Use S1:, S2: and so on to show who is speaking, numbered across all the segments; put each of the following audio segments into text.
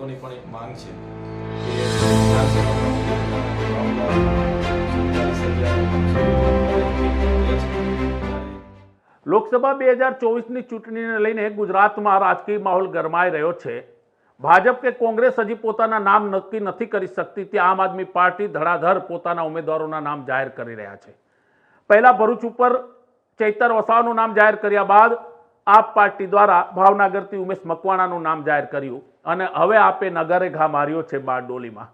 S1: લોકોની પણ એક માંગ છે કે
S2: લોકસભા 2024ની ચૂંટણીને લઈને ગુજરાતમાં રાજકીય માહોલ ગરમાઈ રહ્યો છે। ભાજપ કે કોંગ્રેસ હજી પોતાના નામ નક્કી નથી કરી શકતી, ત્યાં આમ આદમી પાર્ટી ધડાધડ પોતાના ઉમેદવારોના નામ જાહેર કરી રહ્યા છે। પહેલા ભરૂચ ઉપર ચૈતર વસાવાનું નામ જાહેર કર્યા બાદ આપ પાર્ટી દ્વારા ભાવનગરથી ઉમેશ મકવાણાનું નામ જાહેર કર્યું અને હવે આપે નગરે ઘા માર્યો છે બારડોલીમાં।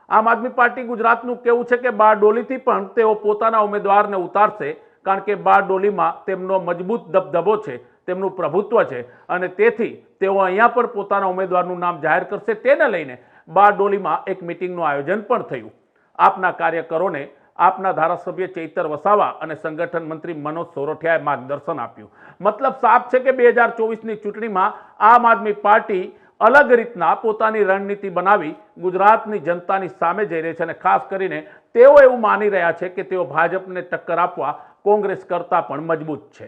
S2: આમ આદમી પાર્ટી ગુજરાતનું કહેવું છે કે બારડોલીથી પણ તેઓ પોતાના ઉમેદવારને ઉતારશે, કારણ કે બારડોલીમાં તેમનો મજબૂત દબદબો છે, તેમનું પ્રભુત્વ છે અને તેથી તેઓ અહીંયા પણ પોતાના ઉમેદવારનું નામ જાહેર કરશે। તેને લઈને બારડોલીમાં એક મિટિંગનું આયોજન પણ થયું। આપના કાર્યકરોને આપના ધારાસભ્ય ચૈતર વસાવા અને સંગઠન મંત્રી મનોજ સોરઠિયાએ માર્ગદર્શન આપ્યું। મતલબ સાફ છે કે 2024ની ચૂંટણીમાં આમ આદમી પાર્ટી અલગ રીતના પોતાની રણનીતિ બનાવી ગુજરાતની જનતાની સામે જઈ રહી છે અને ખાસ કરીને તેઓ એવું માની રહ્યા છે કે તેઓ ભાજપને ટક્કર આપવા કોંગ્રેસ કરતા પણ મજબૂત છે।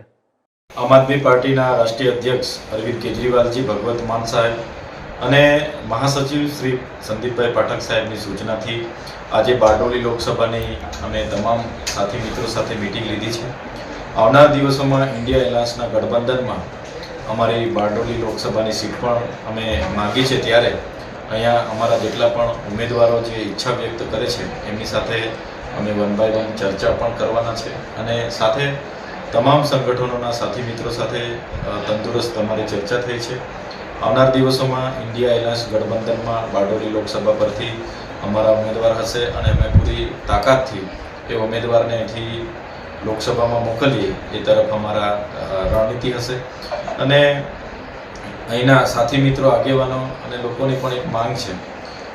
S1: આમ આદમી પાર્ટીના રાષ્ટ્રીય અધ્યક્ષ અરવિંદ કેજરીવાલજી, ભગવત માન સાહેબ અને મહાસચિવ શ્રી સંદીપભાઈ પાઠક સાહેબની સૂચનાથી આજે બારડોલી લોકસભાની અમે તમામ સાથી મિત્રો સાથે મિટિંગ લીધી છે। આવનાર દિવસોમાં ઇન્ડિયા એલાયન્સના ગઠબંધનમાં અમારી બારડોલી લોકસભાની સીટ પણ અમે માગી છે, ત્યારે અહીંયા અમારા જેટલા પણ ઉમેદવારો જે ઈચ્છા વ્યક્ત કરે છે એમની સાથે અમે 1 by 1 ચર્ચા પણ કરવાના છે અને સાથે તમામ સંગઠનોના સાથી મિત્રો સાથે તંદુરસ્ત અમારી ચર્ચા થઈ છે। આવનાર દિવસોમાં ઇન્ડિયા એલાયન્સ ગઠબંધનમાં બારડોલી લોકસભા પરથી અમારા ઉમેદવાર હશે અને અમે પૂરી તાકાતથી એ ઉમેદવારને અહીંથી લોકસભામાં મોકલીએ એ તરફ અમારા રણનીતિ હશે। અને અહીંના સાથી મિત્રો, આગેવાનો અને લોકોની પણ એક માંગ છે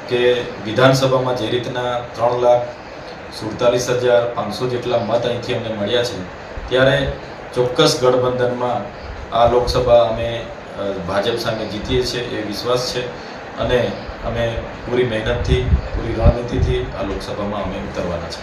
S1: કે વિધાનસભામાં જે રીતના 3,47,500 જેટલા મત અહીંથી અમને મળ્યા છે, ત્યારે ચોક્કસ ગઠબંધનમાં આ લોકસભા અમે ભાજપ સામે જીતીએ છીએ એ વિશ્વાસ છે અને અમે પૂરી મહેનતથી, પૂરી રણનીતિથી આ લોકસભામાં અમે ઉતરવાના છે।